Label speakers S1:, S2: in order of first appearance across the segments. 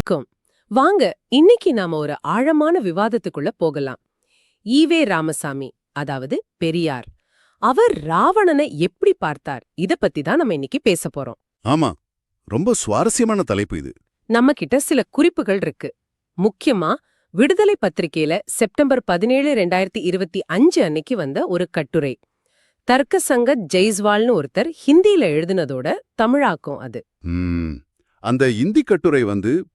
S1: வணக்கம். வாங்க இன்னைக்கு நாம ஒரு ஆழமான விவாதத்துக்குள்ள போகலாம். ஈவே ராமசாமி, அதாவது பெரியார், அவர் ராவணனை எப்படி பார்த்தார், இத பத்தி தான் நம்ம இன்னைக்கு பேச போறோம்.
S2: ஆமா, ரொம்ப சுவாரஸ்யமான தலைப்பு இது.
S1: நம்ம கிட்ட சில குறிப்புகள் இருக்கு. முக்கியமா விடுதலை பத்திரிகையில செப்டம்பர் 17, 2025 அன்னைக்கு வந்த ஒரு கட்டுரை. தர்க்க சங்கத் ஜெய்ஸ்வால்னு ஒருத்தர் ஹிந்தியில எழுதினதோட தமிழாக்கம் அது.
S2: அந்த இந்தி கட்டுரை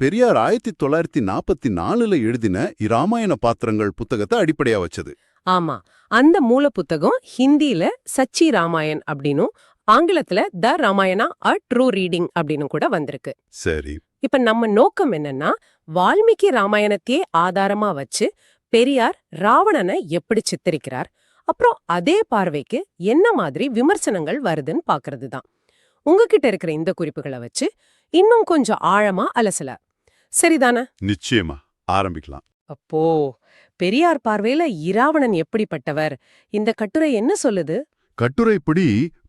S2: பெரியார் 1944ல எழுதின இராமாயண பாத்திரங்கள் புத்தகத்தை அடிப்படையா வச்சது.
S1: ஆமா, அந்த மூல புத்தகம் ஹிந்தியில சச்சி ராமாயண் அப்படின்னும் ஆங்கிலத்துல த ராமாயணா அ ட்ரூ ரீடிங் அப்படின்னு கூட வந்திருக்கு.
S2: சரி,
S1: இப்ப நம்ம நோக்கம் என்னன்னா, வால்மீகி ராமாயணத்தையே ஆதாரமா வச்சு பெரியார் ராவணனை எப்படி சித்தரிக்கிறார், அப்புறம் அதே பார்வைக்கு என்ன மாதிரி விமர்சனங்கள் வருதுன்னு பாக்குறது தான். உங்ககிட்ட இருக்கிற இந்த குறிப்புகளை வச்சு இன்னும் கொஞ்சம் ஆழமா அலசல. சரிதானே?
S2: நிச்சயமா ஆரம்பிக்கலாம்.
S1: அப்போ பெரியார் பார்வையில இராவணன் எப்படிப்பட்டவர், இந்த கட்டுரை என்ன சொல்லுது?
S2: கட்டுரைப்படி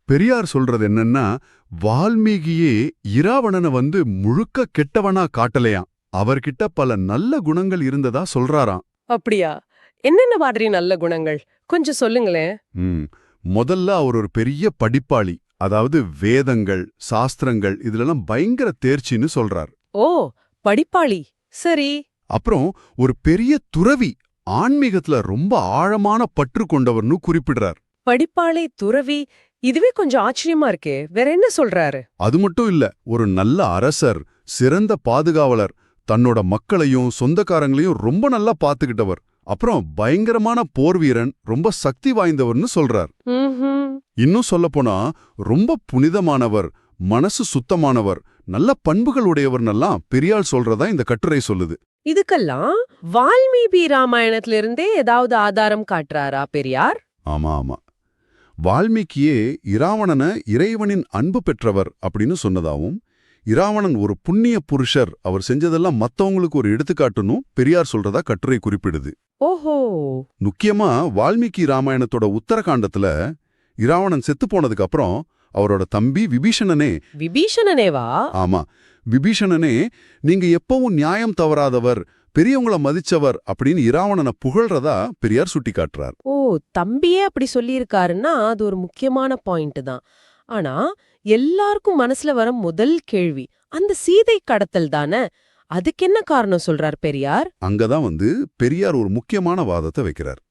S2: பெரியார் சொல்றது என்னன்னா, வால்மீகியே இராவணனை முழுக்க கெட்டவனா காட்டலையாம். அவர்கிட்ட பல நல்ல குணங்கள் இருந்ததா சொல்றாராம்.
S1: அப்படியா? என்னென்ன மாதிரி நல்ல குணங்கள் கொஞ்சம் சொல்லுங்களேன்.
S2: முதல்ல அவர் ஒரு பெரிய படிப்பாளி, அதாவது வேதங்கள் சாஸ்திரங்கள் இதுலெல்லாம் பயங்கர தேர்ச்சின்னு சொல்றார்.
S1: ஓ, படிப்பாளி, சரி.
S2: அப்புறம் ஒரு பெரிய துறவி, ஆன்மீகத்துல ரொம்ப ஆழமான பற்று கொண்டவர்னு குறிப்பிடுறார்.
S1: படிப்பாளி, துறவி, இதுவே கொஞ்சம் ஆச்சரியமா இருக்கே. வேற என்ன சொல்றாரு?
S2: அது மட்டும் இல்ல, ஒரு நல்ல அரசர், சிறந்த பாதுகாவலர், தன்னோட மக்களையும் சொந்தக்காரங்களையும் ரொம்ப நல்லா பாத்துக்கிட்டவர், அப்புறம் பயங்கரமான போர் வீரன், ரொம்ப சக்தி வாய்ந்தவர்னு சொல்றார். இன்னும் சொல்லப்போனா ரொம்ப புனிதமானவர், மனசு சுத்தமானவர், நல்ல பண்புகள் உடையவர்னெல்லாம் பெரியார் சொல்றதா இந்த கட்டுரை சொல்லுது.
S1: இதுக்கெல்லாம் வால்மீகி ராமாயணத்திலிருந்தே ஏதாவது ஆதாரம் காட்டுறாரா பெரியார்?
S2: ஆமா ஆமா, வால்மீகியே இராவணனை இறைவனின் அன்பு பெற்றவர் அப்படின்னு சொன்னதாவும், இராவணன் ஒரு புண்ணிய புருஷர், அவர் செஞ்சதெல்லாம் மத்தவங்களுக்கு ஒரு எடுத்துக்காட்டுன்னு பெரியார் சொல்றதா கட்டுரை குறிப்பிடுது.
S1: ஓஹோ.
S2: முக்கியமா வால்மீகி ராமாயணத்தோட உத்தரகாண்டத்துல இராவணன் செத்து போனதுக்கு அப்புறம் அவரோட தம்பி
S1: விபீஷணனேவா?
S2: ஆமா, விபீஷணனே நீங்க எப்பவும் நியாயம் தவறாதவர், பெரியவங்கள மதிச்சவர் அப்படின்னு இராவணனை புகழ்றதா பெரியார் சுட்டி காட்டுறார்.
S1: ஓ, தம்பியே அப்படி சொல்லியிருக்காருன்னா அது ஒரு முக்கியமான பாயிண்ட் தான். ஆனா எல்லாருக்கும் மனசுல வர முதல் கேள்வி அந்த சீதை கடத்தல் தானே. அதுக்கு என்ன காரணம் சொல்றார் பெரியார்?
S2: அங்கதான் பெரியார் ஒரு முக்கியமான வாதத்தை வைக்கிறார்.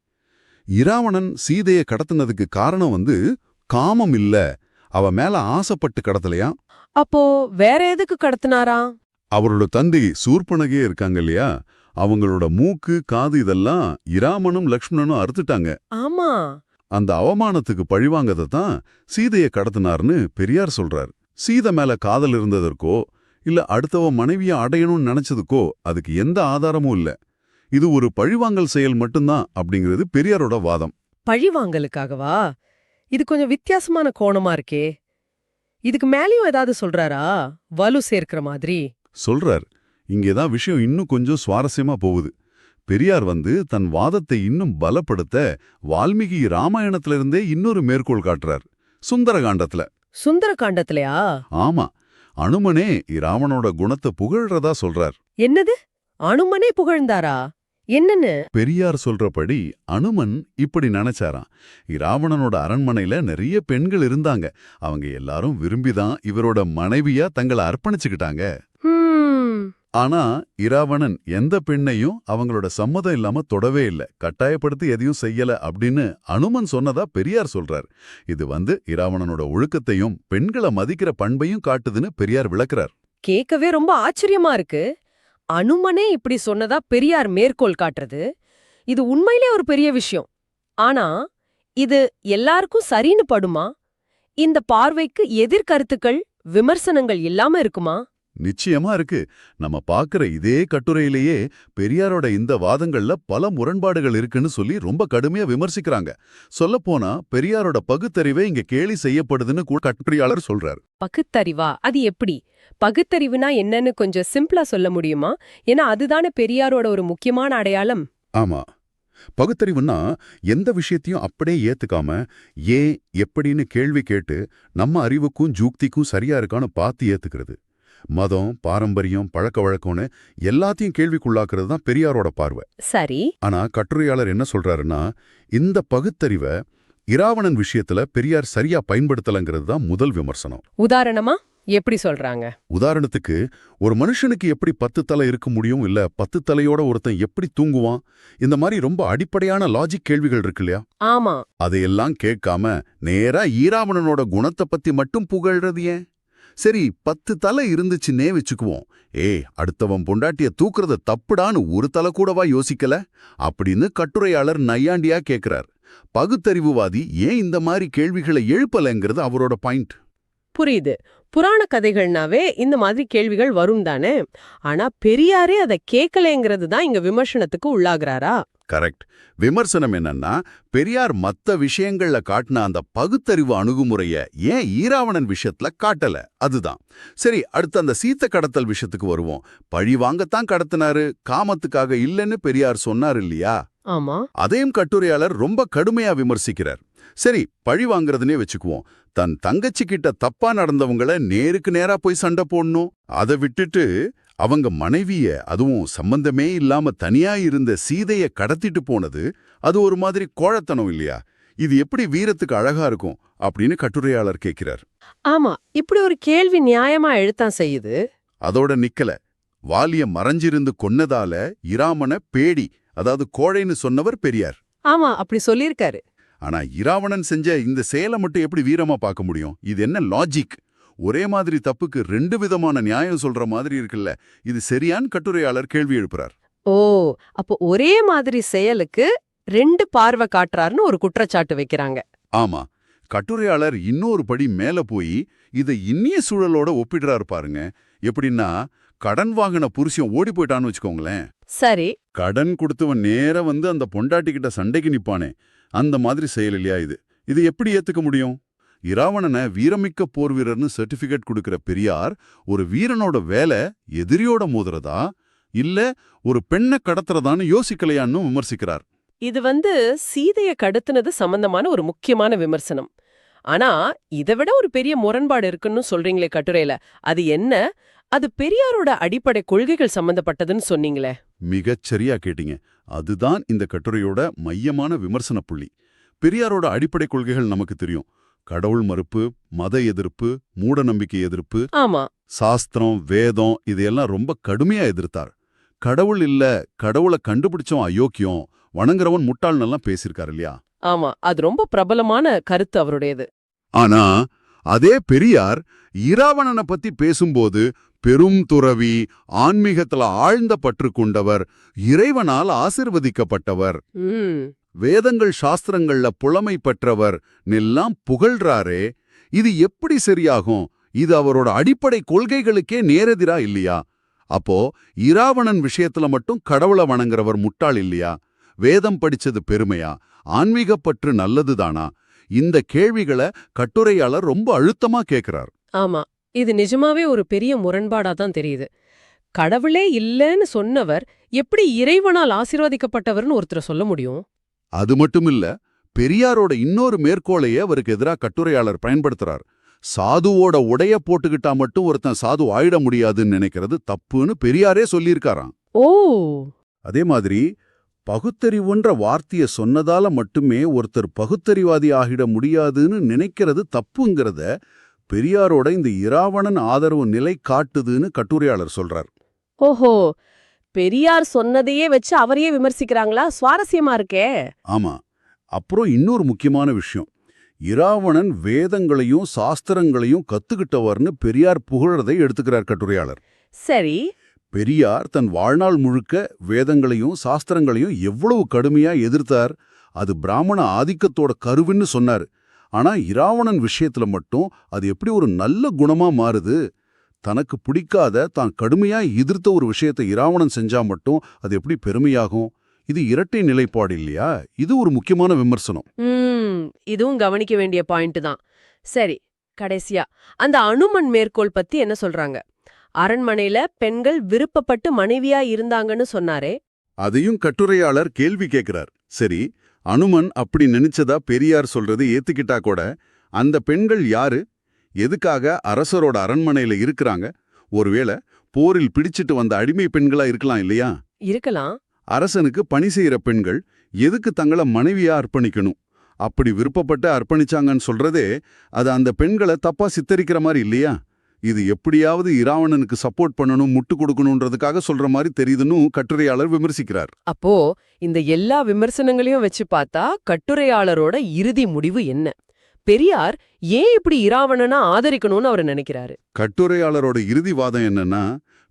S2: இராவணன் சீதையை கடத்தினதுக்கு காரணம் காமம் இல்ல, அவ மேல ஆசைப்பட்டு கடத்தலையா.
S1: அப்போ வேற எதுக்கு கடத்தினாரா?
S2: அவரோட தந்தை சூர்பனகே இருக்காங்க இல்லையா, அவங்களோட மூக்கு காது இதெல்லாம் இராமனும் லக்ஷ்மணனும் அறுத்துட்டாங்க.
S1: ஆமா,
S2: அந்த அவமானத்துக்கு பழிவாங்கதை தான் சீதையை கடத்தினார்னு பெரியார் சொல்றார். சீதை மேல காதல் இருந்ததற்கோ இல்ல அடுத்தவ மனைவியை அடையணும்னு நினைச்சதுக்கோ அதுக்கு எந்த ஆதாரமும் இல்ல. இது ஒரு பழிவாங்கல் செயல் மட்டும்தான் அப்படிங்கிறது பெரியாரோட வாதம்.
S1: பழிவாங்கலுக்காகவா? இது கொஞ்சம் வித்தியாசமான கோணமா இருக்கே. இதுக்கு மேலேயும் ஏதாவது சொல்றாரா, வலு சேர்க்கிற மாதிரி?
S2: சொல்றார். இங்கேதான் விஷயம் இன்னும் கொஞ்சம் சுவாரஸ்யமா போகுது. பெரியார் தன் வாதத்தை இன்னும் பலப்படுத்த வால்மீகி ராமாயணத்திலிருந்தே இன்னொரு மேற்கோள் காட்டுறார். சுந்தரகாண்டத்துல.
S1: சுந்தரகாண்டத்திலயா?
S2: ஆமா, அனுமனே இராவணோட குணத்தை புகழ்றதா சொல்றார்.
S1: என்னது, அனுமனே புகழ்ந்தாரா? என்னன்னு?
S2: பெரியார் சொல்றபடி அனுமன் இப்படி நினைச்சாராம். இராவணனோட அரண்மனையில நிறைய பெண்கள் இருந்தாங்க, அவங்க எல்லாரும் விரும்பிதான் இவரோட மனைவியா தங்களை அர்ப்பணிச்சுக்கிட்டாங்க. ஆனா இராவணன் எந்த பெண்ணையும் அவங்களோட சம்மதம் இல்லாம தொடவே இல்ல, கட்டாயப்படுத்தி எதையும் செய்யல அப்படின்னு அனுமன் சொன்னதா பெரியார் சொல்றார். இது இராவணனோட ஒழுக்கத்தையும் பெண்களை மதிக்கிற பண்பையும் காட்டுதுன்னு பெரியார் விளக்குறார்.
S1: கேட்கவே ரொம்ப ஆச்சரியமா இருக்கு. அனுமனே இப்படி சொன்னதா பெரியார் மேற்கோள் காட்டுறது, இது உண்மையிலே ஒரு பெரிய விஷயம். ஆனா இது எல்லாருக்கும் சரின்னு படுமா? இந்த பார்வைக்கு எதிர்கருத்துக்கள், விமர்சனங்கள் இல்லாம இருக்குமா?
S2: நிச்சயமா இருக்கு. நம்ம பாக்குற இதே கட்டுரையிலேயே பெரியாரோட இந்த வாதங்கள்ல பல முரண்பாடுகள் இருக்குன்னு சொல்லி ரொம்ப கடுமையா விமர்சிக்கிறாங்க. சொல்லப்போனா பெரியாரோட பகுத்தறிவே இங்க கேலி செய்யப்படுதுன்னு கூட கட்டுரையாளர் சொல்றார்.
S1: பகுத்தறிவா? அது எப்படி? பகுத்தறிவுனா என்னன்னு கொஞ்சம் சிம்பிளா சொல்ல முடியுமா? ஏன்னா அதுதானே பெரியாரோட ஒரு முக்கியமான அடையாளம்.
S2: ஆமா, பகுத்தறிவுன்னா எந்த விஷயத்தையும் அப்படியே ஏத்துக்காம ஏன் எப்படின்னு கேள்வி கேட்டு நம்ம அறிவுக்கும் ஜூக்திக்கும் சரியா இருக்கான்னு பார்த்து ஏத்துக்கிறது. மதம், பாரம்பரியம், பழக்க வழக்கம்னு எல்லாத்தையும் கேள்விக்குள்ளாக்குறது தான் பெரியாரோட பார்வை.
S1: சரி.
S2: ஆனா கட்டுரையாளர் என்ன சொல்றாருன்னா, இந்த பகுத்தறிவை இராவணன் விஷயத்துல பெரியார் சரியா பயன்படுத்தலங்கிறது தான் முதல் விமர்சனம்.
S1: உதாரணமா எப்படி சொல்றாங்க?
S2: உதாரணத்துக்கு, ஒரு மனுஷனுக்கு எப்படி 10 தலை இருக்க முடியும், இல்ல 10 தலையோட ஒருத்தன் எப்படி தூங்குவான், இந்த மாதிரி ரொம்ப அடிப்படையான லாஜிக் கேள்விகள் இருக்கு இல்லையா?
S1: ஆமா.
S2: அதையெல்லாம் கேட்காம நேரா ஈராவணனோட குணத்தை பத்தி மட்டும் புகழ்றது ஏன்? சரி, 10 தலை இருந்துச்சுன்னே வச்சுக்குவோம். அடுத்தவன் பொண்டாட்டிய தூக்குறத தப்புடான்னு ஒரு தலை கூடவா யோசிக்கல அப்படின்னு கட்டுரையாளர் நையாண்டியா கேட்கிறார். பகுத்தறிவுவாதி ஏன் இந்த மாதிரி கேள்விகளை எழுப்பலங்கிறது அவரோட பாயிண்ட்.
S1: புரியுது. புராண கதைகள்னாவே இந்த மாதிரி கேள்விகள் வரும் தானே. ஆனா பெரியாரே அதை கேட்கலேங்கிறது தான் இங்க விமர்சனத்துக்கு உள்ளாகிறாரா?
S2: கரெக்ட். விமர்சனம் என்னன்னா, பெரியார் மத்த விஷயங்கள்ல காட்டின அந்த பகுத்தறிவு அணுகுமுறைய ஏன் ஈராவணன் விஷயத்துல காட்டல, அதுதான். சரி, அடுத்து அந்த சீத்த கடத்தல் விஷயத்துக்கு வருவோம். பழி வாங்கத்தான் கடத்தினாரு, காமத்துக்காக இல்லைன்னு பெரியார் சொன்னார் இல்லையா?
S1: ஆமா.
S2: அதையும் கட்டுரையாளர் ரொம்ப கடுமையா விமர்சிக்கிறார். சரி, பழி வாங்குறதுனே வச்சுக்குவோம். தன் தங்கச்சி கிட்ட தப்பா நடந்தவங்கள நேருக்கு நேரா போய் சண்டை போடணும். அதை விட்டுட்டு அவங்க மனைவிய, அதுவும் சம்பந்தமே இல்லாம தனியா இருந்த சீதைய கடத்திட்டு போனது, அது ஒரு மாதிரி கோழத்தனம் இல்லையா? இது எப்படி வீரத்துக்கு அழகா இருக்கும் அப்படின்னு கட்டுரையாளர் கேட்கிறார்.
S1: ஆமா, இப்படி ஒரு கேள்வி நியாயமா எழுத்தான் செய்யுது.
S2: அதோட நிக்கல. வாலிய மறைஞ்சிருந்து கொன்னதால இராமன பேடி, அதாவது கோழைன்னு சொன்னவர் பெரியார்.
S1: ஆமா, அப்படி சொல்லியிருக்காரு.
S2: ஆனா இராவணன் செஞ்ச இந்த செயலை மட்டும் எப்படி வீரமா பார்க்க முடியும்? இது என்ன லாஜிக்? ஒரே மாதிரி தப்புக்கு 2 விதமான நியாயம் சொல்ற மாதிரி இருக்குல்ல. இது சரியான்னு கட்டுரையாளர் கேள்வி எழுப்புறார்.
S1: ஓ, அப்போ ஒரே மாதிரி செயலுக்கு 2 பார்வை காட்டுறாருன்னு ஒரு குற்றச்சாட்டு வைக்கிறாங்க.
S2: ஆமா, கட்டுரையாளர் இன்னொரு படி மேல போய் இதை இன்னிய சூழலோட ஒப்பிடுறாரு பாருங்க. எப்படின்னா, கடன் வாங்கின புருஷன் ஓடி போயிட்டான்னு வச்சுக்கோங்களேன்.
S1: சரி.
S2: கடன் கொடுத்தவன் நேரா வந்து அந்த பொண்டாட்டி கிட்ட சண்டைக்கு நிப்பானே, அந்த மாதிரி செயல் இல்லையா இது? இது எப்படி ஏத்துக்க முடியும்? இராவணனை வீரமிக்க போர் வீரர்னு சர்டிபிகேட் கொடுக்கிற பெரியார், ஒரு வீரனோட வேலை எதிரியோட மோதுறதா இல்ல ஒரு பெண்ணை கடத்துறதான்னு யோசிக்கலையான்னு விமர்சிக்கிறார்.
S1: இது சீதைய கடத்துனது சம்பந்தமான ஒரு முக்கியமான விமர்சனம். ஆனா இதை விட ஒரு பெரிய முரண்பாடு இருக்குன்னு சொல்றீங்களே கட்டுரையில, அது என்ன? அது பெரியாரோட அடிப்படை கொள்கைகள் சம்பந்தப்பட்டதுன்னு சொன்னீங்களே.
S2: மிகச் சரியா கேட்டீங்க. அதுதான் இந்த கட்டுரையோட மையமான விமர்சன புள்ளி. பெரியாரோட அடிப்படை கொள்கைகள் நமக்கு தெரியும். கடவுள் மறுப்பு, மத எதிர்ப்பு, மூட நம்பிக்கை எதிர்ப்பு.
S1: ஆமா.
S2: சாஸ்திரம், வேதம் இதையெல்லாம் ரொம்ப கடுமையா எதிர்த்தார். கடவுள் இல்ல, கடவுளை கண்டுபிடிச்சவன் அயோக்கியம், வணங்குறவன் முட்டாள்னெல்லாம் பேசியிருக்காரு இல்லையா?
S1: ஆமா, அது ரொம்ப பிரபலமான கருத்து அவருடையது.
S2: ஆனா அதே பெரியார் இராவணனை பத்தி பேசும்போது பெரும் துறவி, ஆன்மீகத்துல ஆழ்ந்த பற்று கொண்டவர், இறைவனால் ஆசிர்வதிக்கப்பட்டவர், வேதங்கள் சாஸ்திரங்கள்ல புலமை பெற்றவர் எல்லாம் புகழ்றாரே. இது எப்படி சரியாகும்? இது அவரோட அடிப்படை கொள்கைகளுக்கே நேரெதிரா இல்லையா? அப்போ இராவணன் விஷயத்துல மட்டும் கடவுளை வணங்குறவர் முட்டாள் இல்லையா? வேதம் படிச்சது பெருமையா? ஆன்மீகப்பற்று நல்லதுதானா? இந்த கேள்விகளை கட்டுரையாளர் ரொம்ப அழுத்தமா கேட்கிறார்.
S1: ஆமா, இது நிஜமாவே ஒரு பெரிய முரண்பாடா தான் தெரியுது. கடவுளே இல்லைன்னு சொன்னவர் எப்படி இறைவனால் ஆசீர்வதிக்கப்பட்டவர்னு ஒருத்தர் சொல்ல முடியும்?
S2: அது மட்டும் இல்ல, பெரியாரோட இன்னொரு மேற்கோளையே அவருக்கு எதிராக கட்டுரையாளர் பயன்படுத்துறார். சாதுவோட உடைய போட்டுக்கிட்டா மட்டும் ஒருத்தன் சாது ஆயிட முடியாதுன்னு நினைக்கிறது தப்புன்னு பெரியாரே சொல்லியிருக்காராம்.
S1: ஓ.
S2: அதே மாதிரி பகுத்தறிவுன்ற வார்த்தைய சொன்னதால மட்டுமே ஒருத்தர் பகுத்தறிவாதி ஆகிட முடியாதுன்னு நினைக்கிறது தப்புங்கிறத பெரியாரோட இந்த இராவணன் ஆதரவு நிலை காட்டுதுன்னு கட்டுரையாளர் சொல்றார்.
S1: ஓஹோ, பெரியார் சொன்னதையே வச்சு அவரையே விமர்சிக்கிறாங்களா? சுவாரஸ்யமா இருக்கே.
S2: ஆமா. அப்புறம் இன்னொரு முக்கியமான விஷயம், இராவணன் வேதங்களையும் சாஸ்திரங்களையும் கத்துக்கிட்டவர்னு பெரியார் புகழறதை எடுத்துக்கிறார் கட்டுரையாளர்.
S1: சரி.
S2: பெரியார் தன் வாழ்நாள் முழுக்க வேதங்களையும் சாஸ்திரங்களையும் எவ்வளவு கடுமையா எதிர்த்தார். அது பிராமண ஆதிக்கத்தோட கருவின்னு சொன்னார். ஆனா இராவணன் விஷயத்துல மட்டும் அது எப்படி ஒரு நல்ல குணமா மாறுது? தனக்கு பிடிக்காத, தான் கடுமையா எதிர்த்த ஒரு விஷயத்தை இராவணன் செஞ்சா மட்டும் அது எப்படி பெருமையாகும்? இது இரட்டை நிலைப்பாடு இல்லையா? இது ஒரு முக்கியமான விமர்சனம்.
S1: இதுவும் கவனிக்க வேண்டிய பாயிண்ட் தான். சரி, கடைசியா அந்த அனுமன் மேற்கோள் பத்தி என்ன சொல்றாங்க? அரண்மனையில பெண்கள் விருப்பப்பட்டு மனைவியா இருந்தாங்கன்னு சொன்னாரே.
S2: அதையும் கட்டுரையாளர் கேள்வி கேட்கிறார். சரி, அனுமன் அப்படி நினைச்சதா பெரியார் சொல்றது ஏத்துக்கிட்டா கூட, அந்த பெண்கள் யாரு? எதுக்காக அரசரோட அரண்மனையில இருக்கிறாங்க? ஒருவேளை போரில் பிடிச்சிட்டு வந்த அடிமை பெண்களா இருக்கலாம் இல்லையா?
S1: இருக்கலாம்.
S2: அரசனுக்கு பணி செய்யற பெண்கள் எதுக்கு தங்கள மனைவியா அர்ப்பணிக்கணும், அப்படி விருப்பப்பட்டு அர்ப்பணிச்சாங்கன்னு சொல்றதே அது அந்த பெண்களை தப்பா சித்தரிக்கிற மாதிரி இல்லையா? இது எப்படியாவது இராவணனுக்கு சப்போர்ட் பண்ணணும், முட்டு கொடுக்கணும்ன்றதுக்காக சொல்ற மாதிரி தெரியுதுன்னு கட்டுரையாளர் விமர்சிக்கிறார்.
S3: அப்போ இந்த எல்லா விமர்சனங்களையும் வச்சு பார்த்தா கட்டுரையாளரோட இறுதி முடிவு என்ன? பெரியார் ஏன் இப்படி இராவணனை ஆதரிக்கணும்னு அவர் நினைக்கிறாரு?
S2: கட்டுரையாளரோட இறுதி வாதம் என்னன்னா,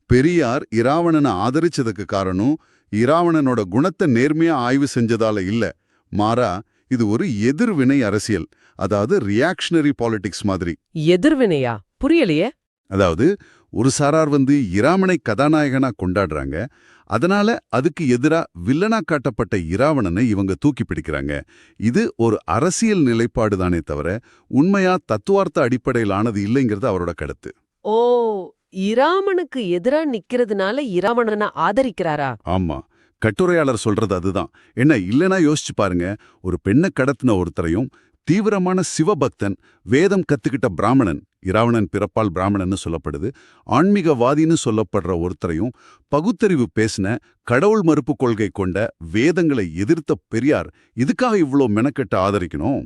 S2: பெரியார் இராவணனை ஆதரிச்சதுக்கு காரணம் இராவணனோட குணத்தை நேர்மையா ஆய்வு செஞ்சதால இல்ல, மாறா இது ஒரு எதிர்வினை அரசியல், அதாவது ரியாக்ஷனரி பாலிடிக்ஸ் மாதிரி.
S3: எதிர்வினையா? புரியலையே.
S2: அதாவது ஒரு சாரார் இராமனை கதாநாயகனா கொண்டாடுறாங்க, அதனால அதுக்கு எதிரா வில்லனா காட்டப்பட்ட இராவணனை இவங்க தூக்கி பிடிக்கிறாங்க. இது ஒரு அரசியல் நிலைப்பாடு தானே தவிர உண்மையா தத்துவார்த்த அடிப்படையிலானது இல்லைங்கிறது அவரோட கருத்து.
S3: ஓ, இராமனுக்கு எதிரா நிக்கிறதுனால இராவணனை ஆதரிக்கிறாரா?
S2: ஆமா, கட்டுரையாளர் சொல்றது அதுதான். என்ன இல்லைன்னா யோசிச்சு பாருங்க, ஒரு பெண்ணை கடத்தின ஒருத்தரையும் தீவிரமான சிவபக்தன், வேதம் கத்துக்கிட்ட பிராமணன், இராவணன் பிறப்பால் பிராமணன்னு சொல்லப்படுது, ஆன்மீகவாதின்னு சொல்லப்படுற ஒருத்தரையும் பகுத்தறிவு பேசின, கடவுள் மறுப்பு கொள்கை கொண்ட, வேதங்களை எதிர்த்த பெரியார் இதுக்காக இவ்ளோ மெனக்கெட்டு ஆதரிக்கணும்?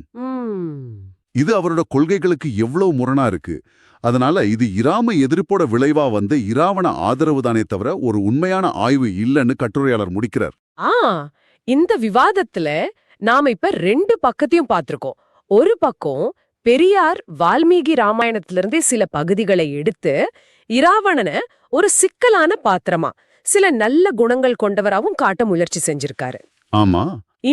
S2: இது அவரோட கொள்கைகளுக்கு எவ்வளவு முரணா இருக்கு. அதனால இது இராம எதிர்ப்போட விளைவா இராவண ஆதரவு தானே தவிர ஒரு உண்மையான ஆய்வு இல்லைன்னு கட்டுரையாளர் முடிக்கிறார்.
S1: இந்த விவாதத்துல நாம இப்ப 2 பக்கத்தையும் பார்த்திருக்கோம். ஒரு பக்கம் பெரியார் வால்மீகி ராமாயணத்திலிருந்தே சில பகுதிகளை எடுத்து இராவணனை ஒரு சிக்கலான பாத்திரமா, சில நல்ல குணங்கள் கொண்டவராவும் காட்ட முயற்சி செஞ்சிருக்காரு.
S2: ஆமா.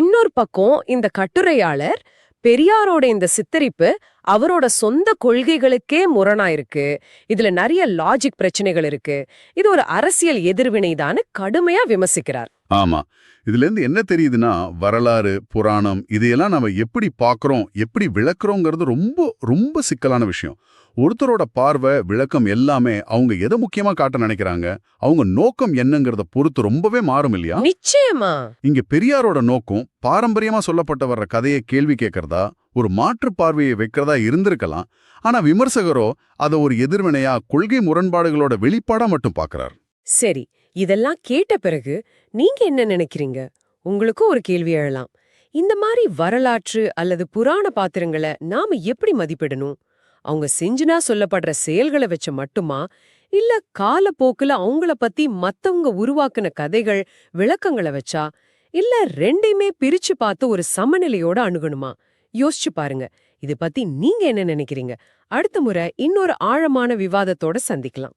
S1: இன்னொரு பக்கம் இந்த கட்டுரையாளர் பெரியாரோட இந்த சித்தரிப்பு அவரோட சொந்த கொள்கைகளுக்கே முரணா இருக்கு, இதுல நிறைய லாஜிக் பிரச்சனைகள் இருக்கு, இது ஒரு அரசியல் எதிர்வினைதான்னு கடுமையா விமர்சிக்கிறார்.
S2: ஆமா, இதுல இருந்து என்ன தெரியுதுன்னா, வரலாறு, புராணம் இதையெல்லாம் நம்ம எப்படி பார்க்கறோம், எப்படி விளக்குறோங்கிறது ரொம்ப ரொம்ப சிக்கலான விஷயம். ஒருத்தரோட பார்வை, விளக்கம் எல்லாமே அவங்க எதை முக்கியமா காட்ட நினைக்கிறாங்க, அவங்க நோக்கம் என்னங்கிறத பொறுத்து ரொம்பவே மாறும் இல்லையா?
S1: நிச்சயமா.
S2: இங்க பெரியாரோட நோக்கம் பாரம்பரியமா சொல்லப்பட்ட வர்ற கதையை கேள்வி கேட்கறதா, ஒரு மாற்று பார்வையை வைக்கிறதா இருந்திருக்கலாம். ஆனா விமர்சகரோ அதை ஒரு எதிர்வினையா, கொள்கை முரண்பாடுகளோட வெளிப்பாடா மட்டும் பார்க்கறார்.
S1: சரி, இதெல்லாம் கேட்ட பிறகு நீங்க என்ன நினைக்கிறீங்க? உங்களுக்கும் ஒரு கேள்வி எழலாம். இந்த மாதிரி வரலாற்று அல்லது புராண பாத்திரங்களை நாம எப்படி மதிப்பிடணும்? அவங்க செஞ்சுனா சொல்லப்படுற செயல்களை வச்ச மட்டுமா, இல்ல காலப்போக்குல அவங்கள பத்தி மத்தவங்க உருவாக்குன கதைகள், விளக்கங்களை வச்சா, இல்ல ரெண்டையுமே பிரிச்சு பார்த்து ஒரு சமநிலையோட அணுகணுமா? யோசிச்சு பாருங்க. இத பத்தி நீங்க என்ன நினைக்கிறீங்க? அடுத்த முறை இன்னொரு ஆழமான விவாதத்தோட சந்திக்கலாம்.